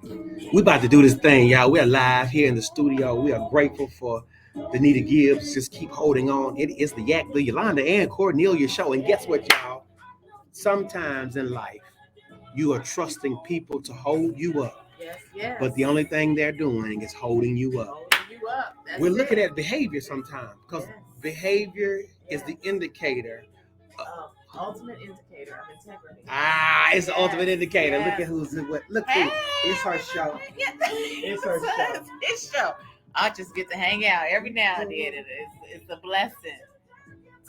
We about to do this thing, y'all. We are live here in the studio. We are grateful for Danita Gibbs. Just keep holding on. It is the Yak, the Yolanda and Cornelia show. And guess what, y'all? Sometimes in life, you are trusting people to hold you up. Yes, yes. But the only thing they're doing is holding you up. Holding you up. That's We're looking it. at behavior sometimes because Yes. behavior is the indicator. Ultimate indicator of integrity. It's the ultimate indicator. Yes. Look at who's what. Look Hey. who. It's her show. It's her show. It's show. I just get to hang out every now and then. It's a blessing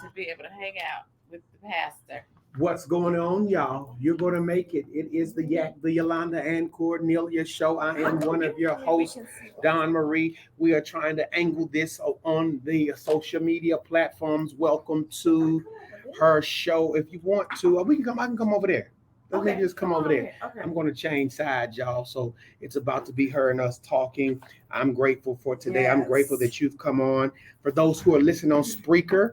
to be able to hang out with the pastor. What's going on, y'all? You're going to make it. It is the Yak, the Yolanda and Cornelia show. I am one of your hosts, Don Marie. We are trying to angle this on the social media platforms. Welcome to her show. If you want to, I can come over there. Let me just come over there. Okay. I'm going to change sides, y'all. So it's about to be her and us talking. I'm grateful for today. Yes. I'm grateful that you've come on. For those who are listening on Spreaker,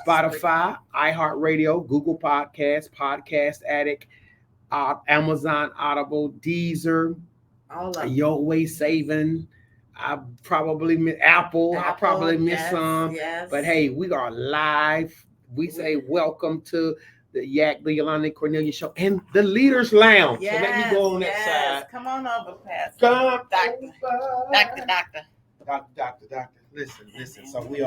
Spotify, iHeartRadio, Google Podcasts, Podcast Addict, Amazon Audible, Deezer, all of Your Way Saving. I probably miss Apple. I probably miss some. Yes. But hey, we are live. We say welcome to the Yak, the Yolanda Cornelia show, and the Leaders Lounge. Yes, so let me go on that side. Come on over, Pastor. Doctor. Listen. So we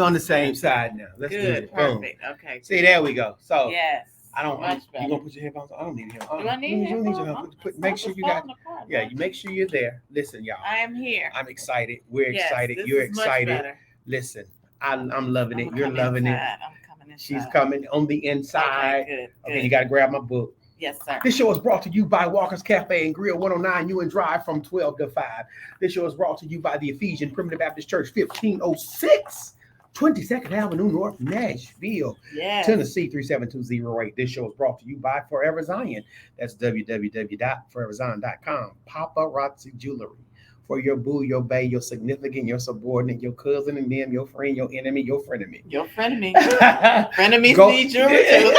on the same side now. Let's do it. Perfect. Boom. Okay. See, there we go. So yes. I don't. Much better. You gonna put your headphones on? I don't need headphones. Do I need headphones? Make sure you got. Yeah, you make sure you're there. Listen, y'all. I am here. I'm excited. We're excited. You're excited. Listen, I'm loving it. You're loving it. I'm coming inside. She's coming on the inside. Okay, you got to grab my book. Yes, sir. This show is brought to you by Walker's Cafe and Grill, 109 Ewan Drive from 12 to 5. This show is brought to you by the Ephesian Primitive Baptist Church, 1506 22nd Avenue North, Nashville, Tennessee, 37208. This show is brought to you by Forever Zion. That's www.foreverzion.com. Paparazzi Jewelry. For your boo, your bae, your significant, your subordinate, your cousin, and them, your friend, your enemy, your frenemy. Your frenemy. Frenemies need jewelry too.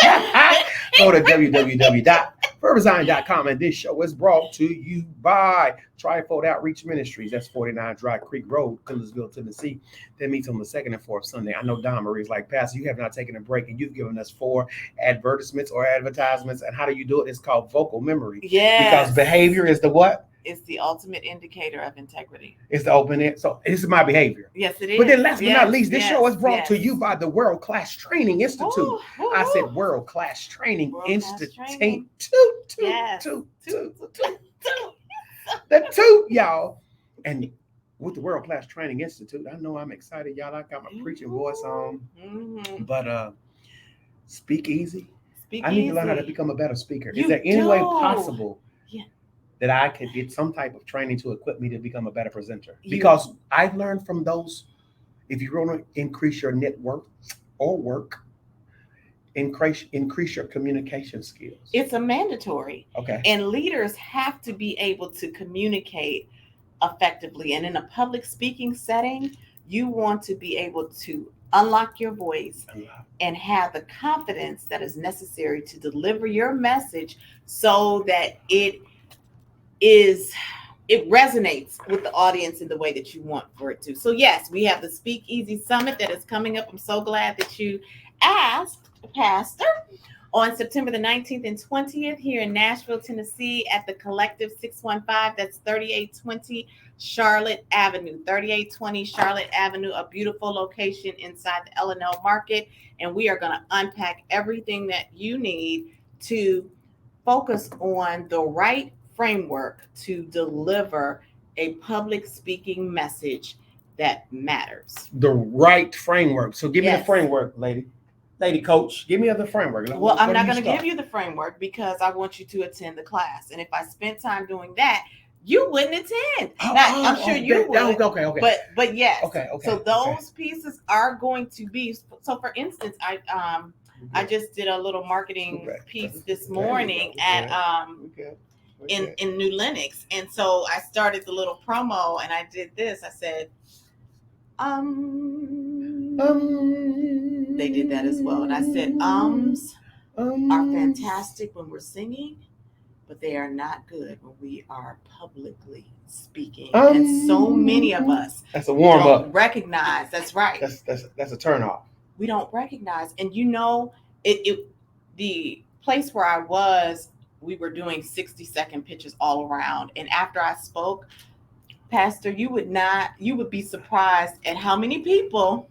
Go to www.foreverzion.com, and this show is brought to you by Trifold Outreach Ministries. That's 49 Dry Creek Road, Clearsville, Tennessee. That meets on the second and fourth Sunday. I know Don Marie is like, Pastor, you have not taken a break, and you've given us 4 advertisements or advertisements. And how do you do it? It's called vocal memory. Yes. Because behavior is the what? It's the ultimate indicator of integrity. It's the open end. So this is my behavior. Yes, it is. But then last but not least, this show is brought to you by the World Class Training Institute. Ooh. I said World Class Training Institute. The two, y'all. And with the World Class Training Institute, I know I'm excited, y'all. I got my preaching voice on. Mm-hmm. But speak easy. I need to learn how to become a better speaker. Is there any way possible that I could get some type of training to equip me to become a better presenter? Because I've learned from those, if you want to increase your network or work, increase your communication skills. It's a mandatory. Okay. And leaders have to be able to communicate effectively. And in a public speaking setting, you want to be able to unlock your voice and have the confidence that is necessary to deliver your message so that it resonates with the audience in the way that you want for it to. So yes, we have the Speak Easy Summit that is coming up. I'm so glad that you asked, Pastor, on September the 19th and 20th here in Nashville, Tennessee at the Collective 615. That's 3820 Charlotte Avenue. 3820 Charlotte Avenue, a beautiful location inside the L&L Market. And we are going to unpack everything that you need to focus on the right framework to deliver a public speaking message that matters. The right framework. So give me the framework, lady coach. Give me the framework. Well, I'm not going to give you the framework because I want you to attend the class. And if I spent time doing that, you wouldn't attend. I'm sure you would. Okay. But yes. Okay. So those pieces are going to be. So for instance, I just did a little marketing piece this morning at in New Lenox. And so I started the little promo and I did this. I said, they did that as well. And I said, are fantastic when we're singing, but they are not good when we are publicly speaking. And so many of us that's a warm don't up. recognize. That's right. That's a turn off. We don't recognize. And the place where I was, we were doing 60-second pitches all around. And after I spoke, Pastor, you would be surprised at how many people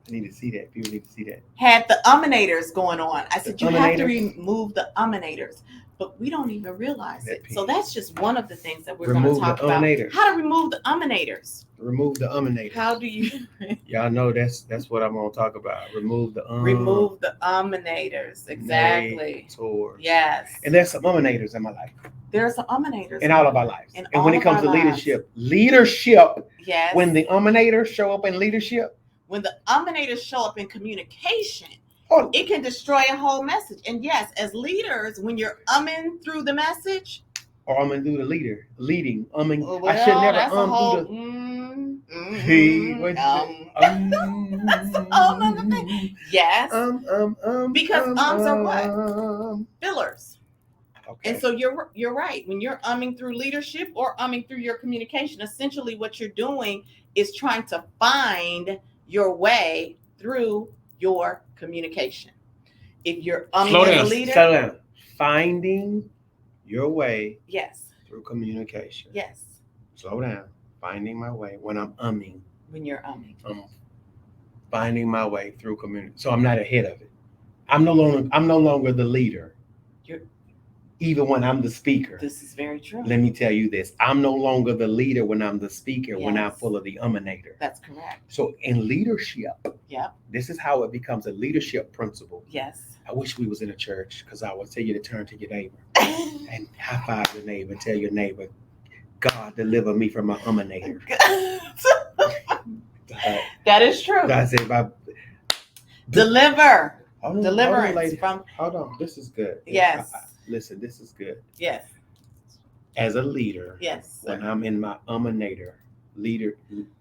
I need to see that. People need to see that. had the uminators going on. I said, The you have to uminators? remove the uminators. But we don't even realize That it. piece. So that's just one of the things that we're going Remove to talk the about. uminators. How to remove the uminators. Remove the uminators. How do you Y'all know that's what I'm gonna talk about. Remove the remove the uminators? Exactly. uminators. Yes. And there's some uminators in my life, There's the uminators. in all of our lives. In And when all it comes of to our leadership, Yes. when the uminators show up in leadership, When the uminators show up in communication, oh, it can destroy a whole message. And yes, as leaders, when you're umming through the message, or I'm gonna do the leading. well, I should never that's a whole. do the. Hey, what's That's a whole other thing. Yes, because ums are what? Fillers. Okay. And so you're right. When you're umming through leadership or umming through your communication, essentially what you're doing is trying to find your way through your communication. If you're umming as a leader, slow down. Finding your way yes, through communication. yes. Slow down. Finding my way when I'm umming. When you're umming, I'm finding my way through community. So I'm not ahead of it. I'm no longer the leader. Even when I'm the speaker. this is very true. Let me tell you this. I'm no longer the leader when I'm the speaker, when I'm Yes. full of the uminator. That's correct. So in leadership, Yep. this is how it becomes a leadership principle. Yes. I wish we was in a church, because I would tell you to turn to your neighbor and high five your neighbor. Tell your neighbor, God deliver me from my uminator. That is true. God said, Deliver. hold on, Deliverance lady. from. Hold on, this is good. Yes. Listen, this is good. Yes. As a leader, Yes. when I'm in my uminator leader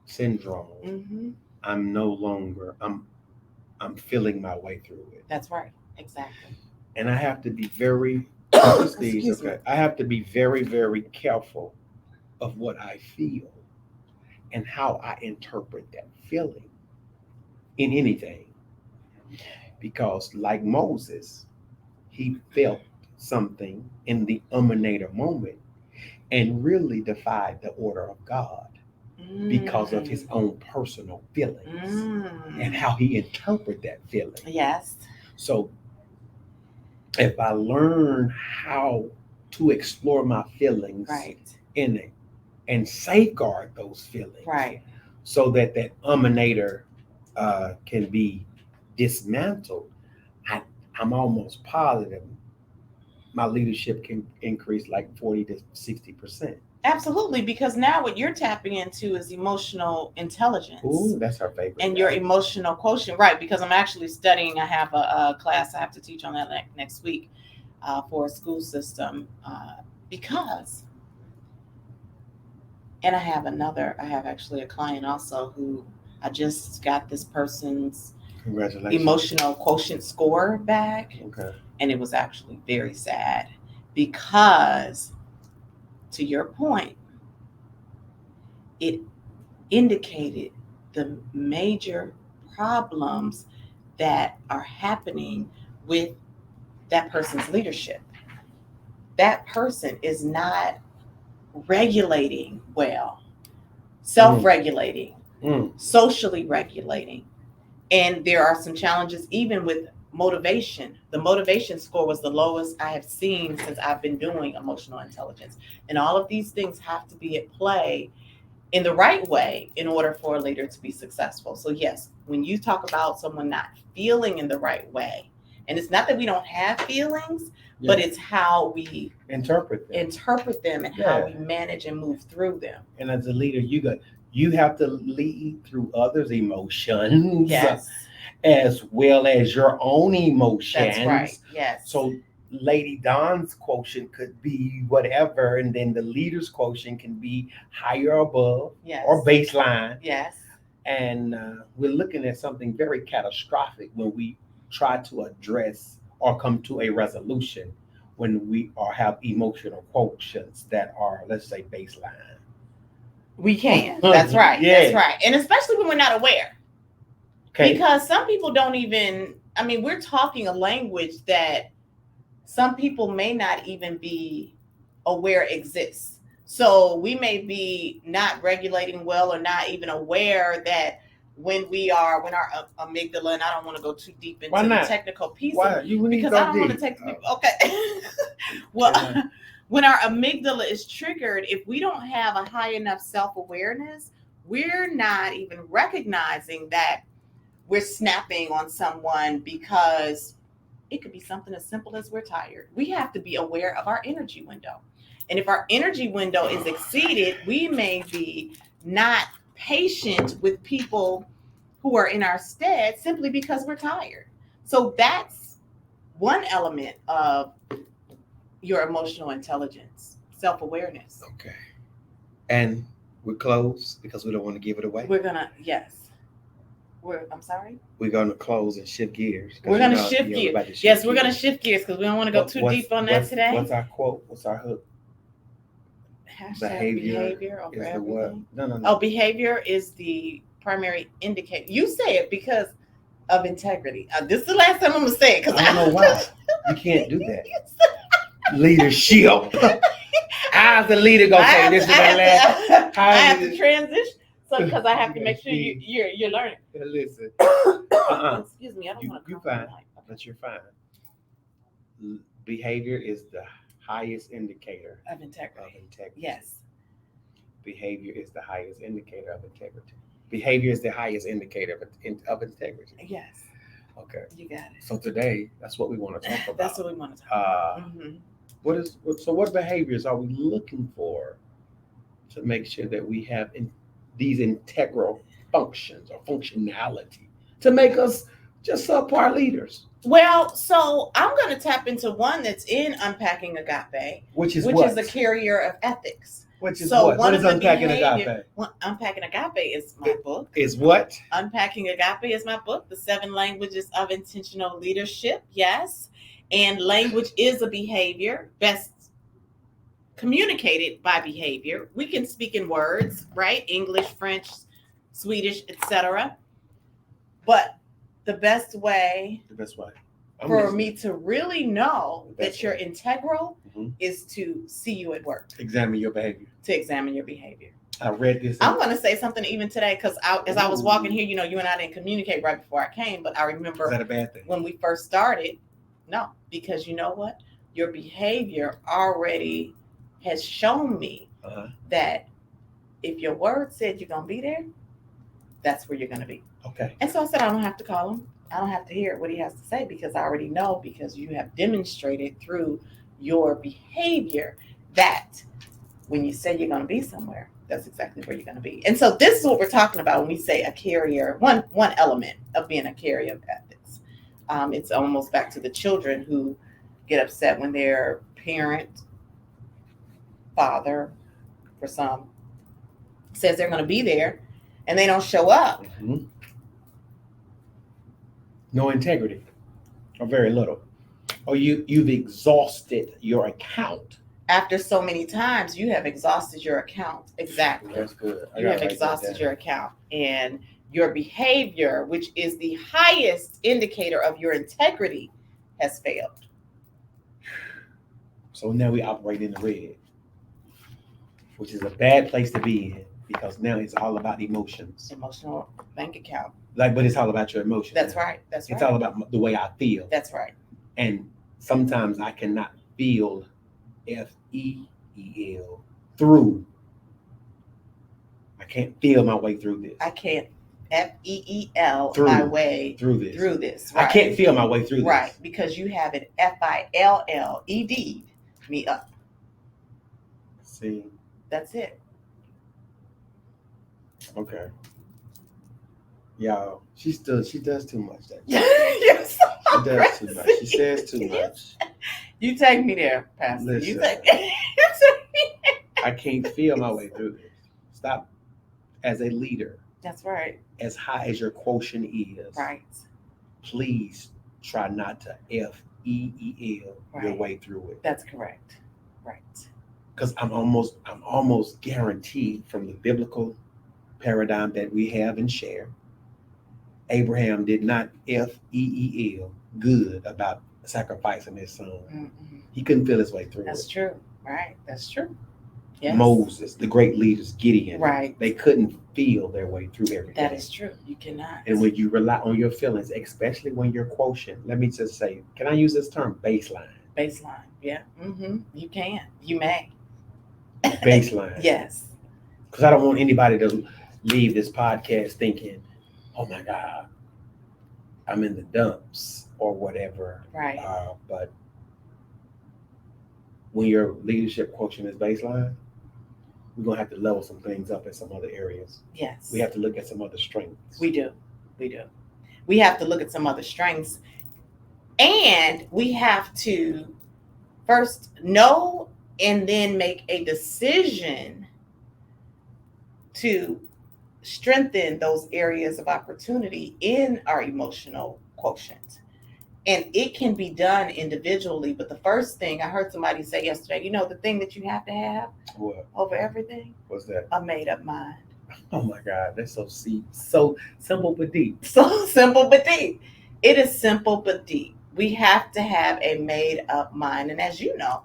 syndrome, Mm-hmm. I'm no longer, I'm feeling my way through it. That's right. Exactly. And I have to be very, Excuse me. okay, I have to be very, very careful of what I feel and how I interpret that feeling in anything. Because like Moses, he felt something in the uminator moment and really defied the order of God because of his own personal feelings and how he interpreted that feeling. Yes. So if I learn how to explore my feelings Right. in it and safeguard those feelings, Right. so that uminator can be dismantled, I'm almost positive my leadership can increase like 40 to 60%. Absolutely, because now what you're tapping into is emotional intelligence. Ooh, that's our favorite. And your emotional quotient, right? Because I'm actually studying. I have a class I have to teach on that next week for a school system. And I have actually a client also who I just got this person's Congratulations. emotional quotient score back. Okay. And it was actually very sad because, to your point, it indicated the major problems that are happening with that person's leadership. That person is not regulating well, self-regulating, socially regulating. And there are some challenges even with motivation. The motivation score was the lowest I have seen since I've been doing emotional intelligence. And all of these things have to be at play in the right way in order for a leader to be successful. So yes, when you talk about someone not feeling in the right way, and it's not that we don't have feelings, but it's how we interpret them and how we manage and move through them. And as a leader, you have to lead through others' emotions. Yes. As well as your own emotions. That's right. Yes. So Lady Dawn's quotient could be whatever, and then the leader's quotient can be higher above or baseline. Yes. And we're looking at something very catastrophic when we try to address or come to a resolution when we have emotional quotients that are, let's say, baseline. We can. That's right. Yeah. That's right. And especially when we're not aware. Okay. Because some people don't even, I mean, we're talking a language that some people may not even be aware exists. So we may be not regulating well or not even aware that when our amygdala, and I don't want to go too deep into the technical piece because I don't want to take the people. Okay. Well, when our amygdala is triggered, if we don't have a high enough self-awareness, we're not even recognizing that we're snapping on someone because it could be something as simple as we're tired. We have to be aware of our energy window. And if our energy window is exceeded, we may be not patient with people who are in our stead simply because we're tired. So that's one element of your emotional intelligence, self-awareness. Okay. And we're close because we don't want to give it away. I'm sorry? We're going to close and shift gears. We're going to shift gears. Yes, we're going to shift gears because we don't want to go too deep on that today. What's our quote? What's our hook? Behavior over is everything. The what? No. Oh, behavior is the primary indicator. You say it because of integrity. This is the last time I'm going to say it because I don't know why. You can't do that. Leadership. How's the leader going to say this? I have to transition. So because I have to make sure you're learning. Listen. Excuse me, I don't want to. You're fine. But you're fine. Behavior is the highest indicator of integrity. Yes. Behavior is the highest indicator of integrity. Behavior is the highest indicator of integrity. Yes. Okay. You got it. So today, that's what we want to talk about. That's what we want to talk about. What behaviors are we looking for to make sure that we have these integral functions or functionality to make us just subpar leaders? Well, so I'm going to tap into one that's in Unpacking Agape, which is a carrier of ethics. Which is what? What is Unpacking Agape? Unpacking Agape is my book. Is what? Unpacking Agape is my book, The 7 Languages of Intentional Leadership. Yes. And language is a behavior best communicated by behavior. We can speak in words, right? English, French, Swedish, etc. But the best way for me to really know that you're integral is to see you at work. Examine your behavior. To examine your behavior. I read this. I'm going to say something even today because as I was walking here, you and I didn't communicate right before I came, but I remember. Is that a bad thing? When we first started, no, because you know what? Your behavior already has shown me that if your word said you're going to be there, that's where you're going to be. Okay. And so I said, I don't have to call him. I don't have to hear what he has to say because I already know because you have demonstrated through your behavior that when you say you're going to be somewhere, that's exactly where you're going to be. And so this is what we're talking about when we say a carrier, one element of being a carrier of ethics. It's almost back to the children who get upset when their parent, father, for some, says they're going to be there and they don't show up. Mm-hmm. No integrity, or very little. Or you've exhausted your account. After so many times, you have exhausted your account. Exactly. That's good. You have exhausted your account. And your behavior, which is the highest indicator of your integrity, has failed. So now we operate in the red, which is a bad place to be in because now it's all about emotions. Emotional bank account. But it's all about your emotions. That's right. It's all about the way I feel. That's right. And sometimes I cannot feel F-E-E-L through. I can't feel my way through this. I can't F-E-E-L my way through this. Right. I can't feel my way through this. Right, because you have it F-I-L-L-E-D me up. See? That's it. Okay. Y'all, she does too much. Yes. She does too much. She says too much. You take me there, Pastor. Listen, You take me. I can't feel my way through this. Stop. As a leader. That's right. As high as your quotient is. Right. Please try not to your Right. way through it. That's correct. Right. Because I'm almost guaranteed from the biblical paradigm that we have and share, Abraham did not F-E-E-L good about sacrificing his son. Mm-hmm. He couldn't feel his way through That's it. true. Right. That's true. Yes. Moses, the great leaders, Gideon, Right. they couldn't feel their way through everything. That is true. You cannot. And when you rely on your feelings, especially when you're quotient, let me just say, can I use this term, baseline? Baseline. Yeah. Mm-hmm. You can. You may. Baseline. Yes. Because I don't want anybody to leave this podcast thinking, oh my God, I'm in the dumps or whatever. Right. But when your leadership quotient is baseline, we're going to have to level some things up in some other areas. Yes. We have to look at some other strengths. We do. We do. We have to look at some other strengths. And we have to first know and then make a decision to strengthen those areas of opportunity in our emotional quotient. And it can be done individually. But the first thing I heard somebody say yesterday, the thing that you have to have What? over everything? What's that? A made up mind. Oh my God, that's so simple but deep. So simple but deep. It is simple but deep. We have to have a made up mind. And as you know,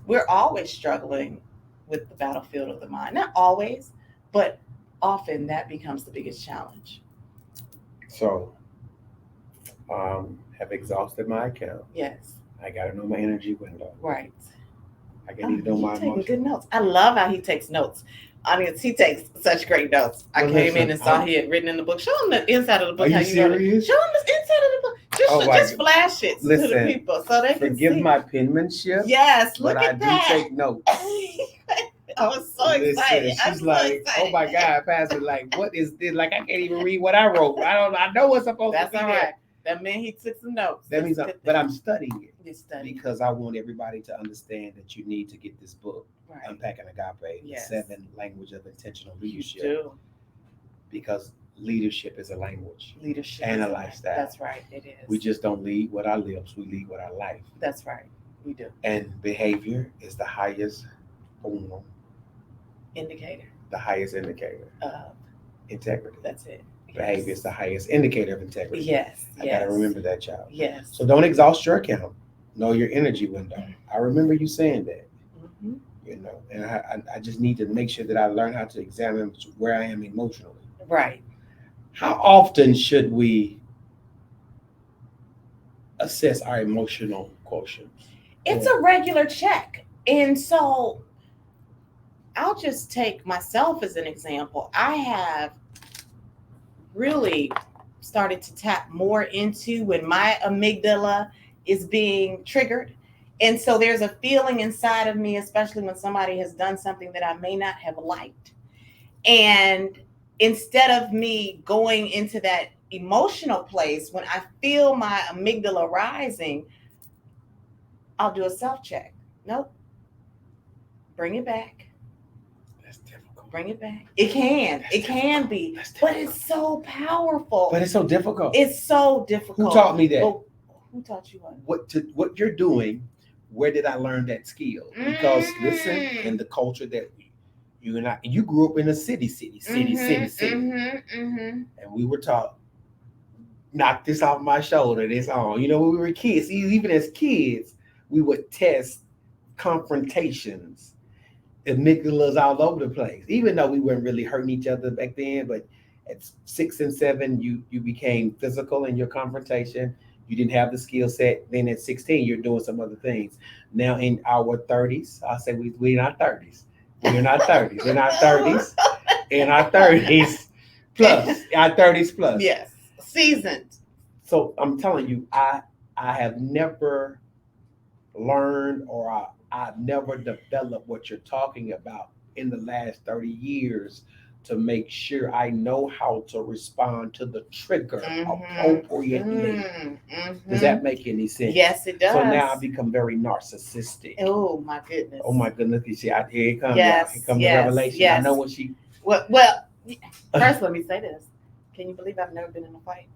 we're always struggling with the battlefield of the mind. Not always, but often that becomes the biggest challenge. So, have exhausted my account. Yes. I got to know my energy window. Right. I got to know my taking emotions. good notes. I love how he takes notes. I mean, he takes such great notes. I Well, came in listen, and saw he had written in the book. Show him the inside of the book. Are how you wrote it. serious? Show him the inside of the book. Just flash it to the Listen, people so they can Forgive see. my penmanship. Yes, look but I at that. do take notes. I was so Listen, excited. I'm she's so like, excited. oh my God, Pastor, like, what is this? Like, I can't even read what I wrote. I know what's supposed That's to be all there. right. That meant he took some notes. That means, but I'm studying it You study. because I want everybody to understand that you need to get this book, Right. Unpacking Agape, Yes. 7 Language of Intentional You Leadership, do. because leadership is a language Leadership. and is a lifestyle. That's right. It is. We just don't lead with our lips; we lead with our life. That's right. We do. And behavior is the highest form, Indicator. the highest indicator. Integrity. That's it. Behavior is the highest indicator of integrity. Yes. I gotta remember that, child. Yes. So don't exhaust your account. Know your energy window. I remember you saying that. Mm-hmm. And I just need to make sure that I learn how to examine where I am emotionally. Right. How often should we assess our emotional quotient? It's a regular check. And so I'll just take myself as an example. I have really started to tap more into when my amygdala is being triggered. And so there's a feeling inside of me, especially when somebody has done something that I may not have liked. And instead of me going into that emotional place, when I feel my amygdala rising, I'll do a self-check. Nope. Bring it back. That's difficult. Bring it back. It can. That's it can be. But it's so powerful. But it's so difficult. It's so difficult. Who taught me that? Well, who taught you what? What you're doing, where did I learn that skill? Because listen, in the culture that you and you grew up in a city. And we were taught, knock this off my shoulder, this on. When we were kids, even as kids, we would test confrontations, amygdalas all over the place, even though we weren't really hurting each other back then. But at 6 and 7, you became physical in your confrontation. You didn't have the skill set. Then at 16, you're doing some other things. Now in our 30s, I'll say we're in our 30s. We're in our 30s. In our 30s. In our 30s plus. Our 30s plus. Yes. Seasoned. So I'm telling you, I have never learned or I've never developed what you're talking about in the last 30 years to make sure I know how to respond to the trigger appropriately. Does that make any sense? Yes, it does. So now I become very narcissistic. Oh my goodness. Oh my goodness. You see, here it comes. Yes, Here comes yes, the revelation. yes. I know when she Well, first let me say this. Can you believe I've never been in a fight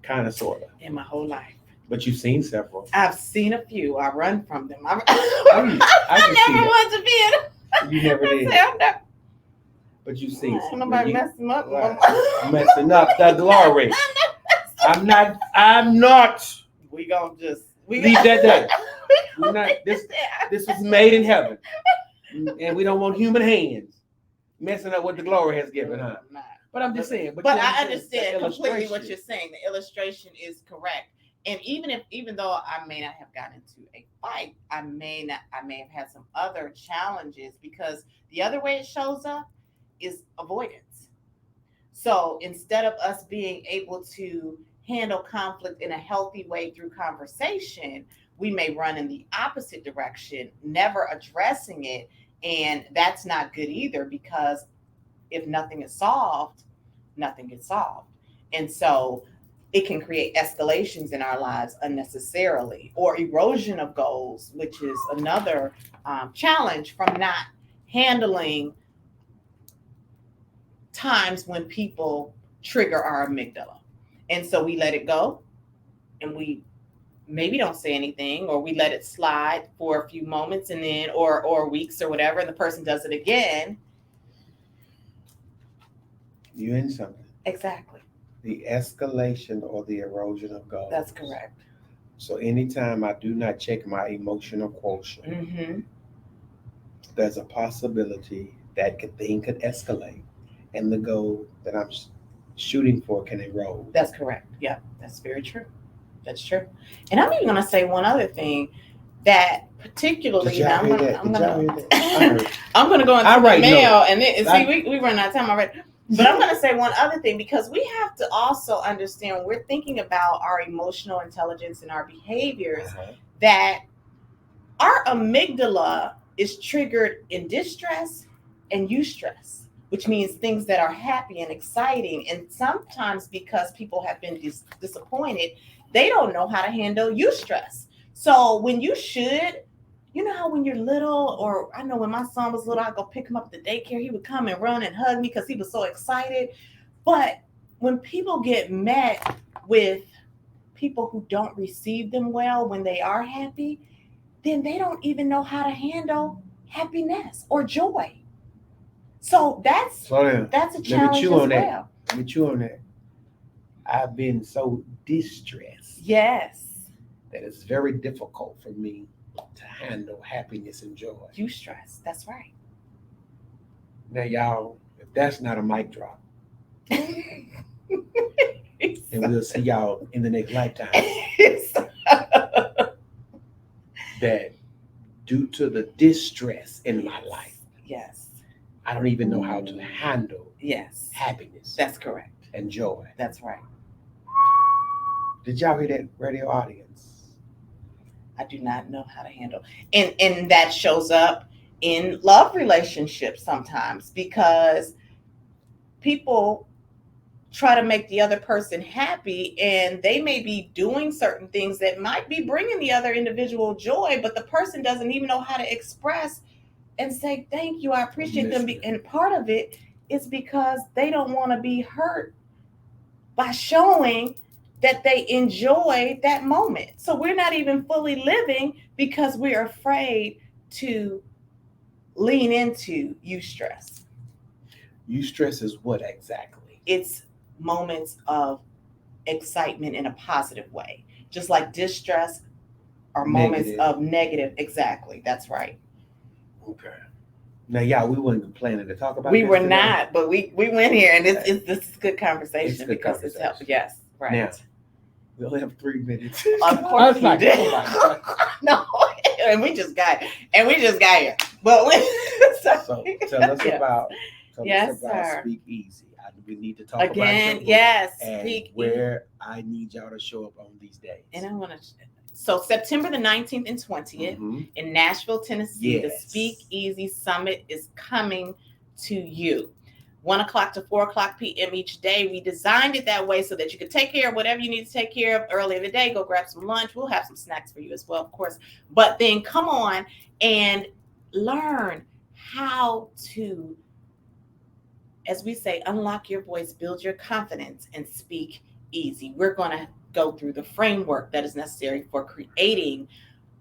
kind of sort of. in my whole life? But you've seen several. I've seen a few. I run from them. I can see never that. want to be in. You never I did. say, I'm not. But you've seen some. Nobody mess them up. Right. Messing up the glory. I'm not. We gonna just Leave that there. We're not, this was made in heaven. And we don't want human hands messing up what the glory has given, huh? But I'm just saying. But I understand completely what you're saying. The illustration is correct. And even though I may not have gotten into a fight, I may have had some other challenges, because the other way it shows up is avoidance. So instead of us being able to handle conflict in a healthy way through conversation, we may run in the opposite direction, never addressing it. And that's not good either, because if nothing is solved, nothing gets solved. And so it can create escalations in our lives unnecessarily, or erosion of goals, which is another challenge from not handling times when people trigger our amygdala. And so we let it go, and we maybe don't say anything, or we let it slide for a few moments, and then or weeks or whatever, and the person does it again. You in something. Exactly. The escalation or the erosion of goals. That's correct. So anytime I do not check my emotional quotient, Mm-hmm. there's a possibility that thing could escalate, and the goal that I'm shooting for can erode. That's correct. Yeah, that's very true. That's true. And I'm even going to say one other thing that particularly. Did y'all hear that? I'm I'm going to go into I the write mail, and we run out of time already. But I'm going to say one other thing, because we have to also understand when we're thinking about our emotional intelligence and our behaviors, that our amygdala is triggered in distress and eustress, which means things that are happy and exciting. And sometimes because people have been disappointed, they don't know how to handle eustress. So when you should, you know how when you're little, or I know when my son was little, I'd go pick him up at the daycare. He would come and run and hug me because he was so excited. But when people get met with people who don't receive them well when they are happy, then they don't even know how to handle happiness or joy. So that's a challenge as well. Let me chew on that. I've been so distressed. Yes. That it's very difficult for me to handle happiness and joy. Eustress. That's right. Now, y'all, if that's not a mic drop, and we'll see y'all in the next lifetime. That due to the distress in my life, yes, I don't even know how to handle happiness. That's correct. And joy. That's right. Did y'all hear that, radio audience? I do not know how to handle. And that shows up in love relationships sometimes, because people try to make the other person happy, and they may be doing certain things that might be bringing the other individual joy, but the person doesn't even know how to express and say, thank you, I appreciate them. And part of it is because they don't want to be hurt by showing that they enjoy that moment. So we're not even fully living because we're afraid to lean into eustress. Eustress is what exactly? It's moments of excitement in a positive way, just like distress are moments of negative. Exactly. That's right. Okay. Now, yeah, we weren't planning to talk about. We were not, but we went here, and this is good conversation. It's good because conversation. It's helpful. Yes. Right. Now, we only have 3 minutes. Of course we did. No, and we just got here. But so tell us about sir. Speak Easy. We need to talk again. About yes, and Speak where I need y'all to show up on these days. And I want to. So September the 19th and 20th in Nashville, Tennessee, the Speak Easy Summit is coming to you. 1:00 to 4:00 p.m. each day. We designed it that way so that you could take care of whatever you need to take care of early in the day. Go grab some lunch. We'll have some snacks for you as well, of course. But then come on and learn how to, as we say, unlock your voice, build your confidence, and speak easy. We're going to go through the framework that is necessary for creating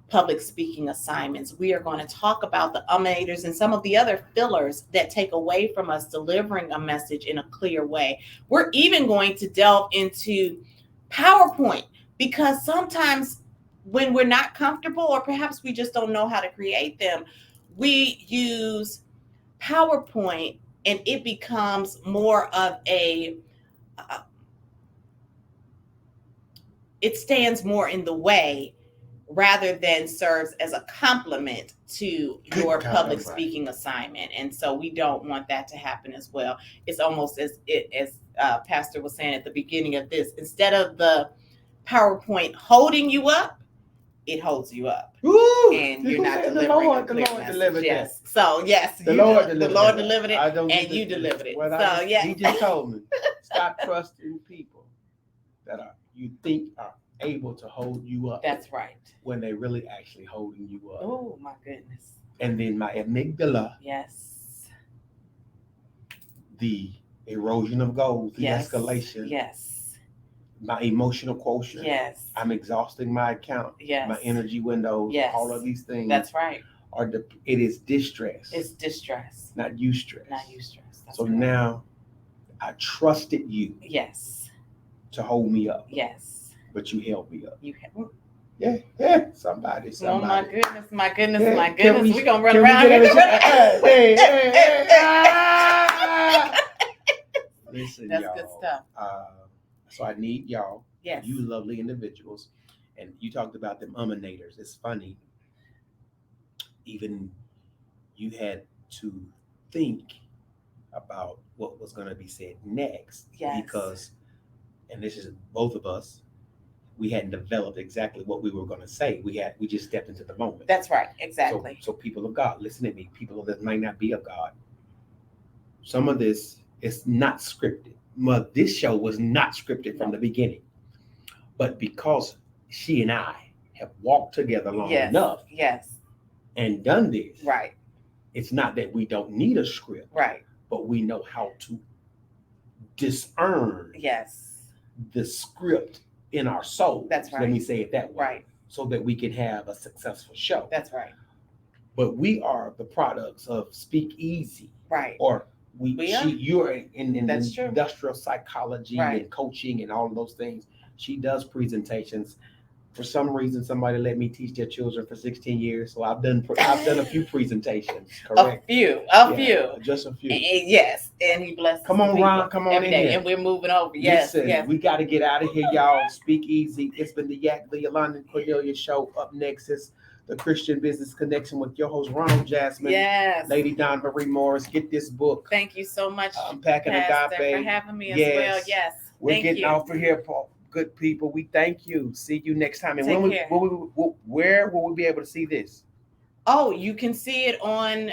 public speaking assignments. We are going to talk about the umators and some of the other fillers that take away from us delivering a message in a clear way. We're even going to delve into PowerPoint, because sometimes when we're not comfortable, or perhaps we just don't know how to create them, we use PowerPoint and it becomes more of a it stands more in the way rather than serves as a complement to your public speaking assignment. And so we don't want that to happen as well. It's almost as Pastor was saying at the beginning of this, instead of the PowerPoint holding you up, it holds you up. Woo! And you're not delivering a clear message. Yes. So yes, the Lord delivered it, and you delivered it. So yeah, He just told me, stop trusting people that you think are able to hold you up. That's right. When they really actually holding you up. Oh my goodness. And then my amygdala. Yes. The erosion of goals, the escalation. Yes. My emotional quotient. Yes. I'm exhausting my account. Yes. My energy windows. Yes. All of these things. That's right. It is distress. It's distress. Not eustress. Not eustress. That's so right. Now I trusted you. Yes. To hold me up. Yes. But you held me up. You have. Yeah. Somebody. Oh my goodness. Yeah. We're gonna run around here. Listen, that's y'all. Good stuff. So I need y'all. Yes. You lovely individuals. And you talked about them uminators. It's funny. Even you had to think about what was going to be said next. Yes. Because, and this is both of us, we hadn't developed exactly what we were going to say. We just stepped into the moment. That's right. Exactly. So people of God, listen to me. People that might not be of God. Some of this is not scripted. This show was not scripted from the beginning. But because she and I have walked together long enough. Yes. And done this. Right. It's not that we don't need a script. Right. But we know how to discern. Yes. The script in our soul. That's right. Let me say it that way. Right. So that we can have a successful show. That's right. But we are the products of Speak Easy. Right. Or you're in industrial psychology and coaching and all of those things. She does presentations. For some reason, somebody let me teach their children for 16 years. So I've done a few presentations. Correct. A few. Just a few. Yes. And he blesses. Come on, Ron. Come on in here. And we're moving over. Yes. Listen, yes. We got to get out of here, y'all. Speak Easy. It's been the Yolanda and Cornelia show. Up next is the Christian Business Connection with your host, Ron Jasmine. Yes. Lady Dawn Marie Morris. Get this book. Thank you so much, Unpacking Pastor, Agape. for having me as well. Yes. We're getting off of here, Paul. Good people. We thank you. See you next time. And where will we be able to see this? Oh, you can see it on